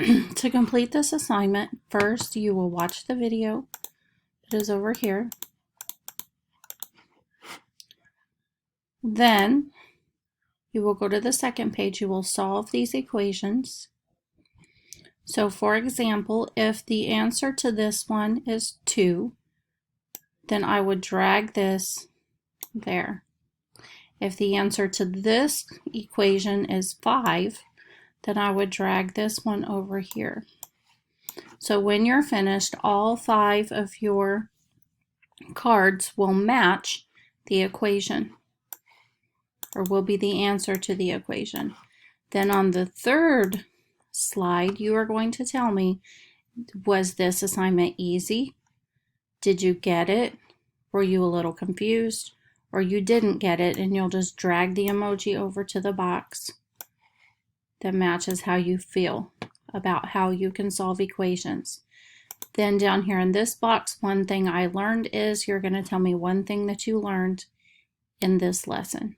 To complete this assignment, first you will watch the video. It is over here. Then you will go to the second page. You will solve these equations. So for example, if the answer to this one is 2, then I would drag this there. If the answer to this equation is 5, then I would drag this one over here. So when you're finished, all 5 of your cards will match the equation, or will be the answer to the equation. Then on the third slide, you are going to tell me, was this assignment easy? Did you get it? Were you a little confused? Or you didn't get it, and you'll just drag the emoji over to the box that matches how you feel about how you can solve equations. Then down here in this box, one thing I learned is you're going to tell me one thing that you learned in this lesson.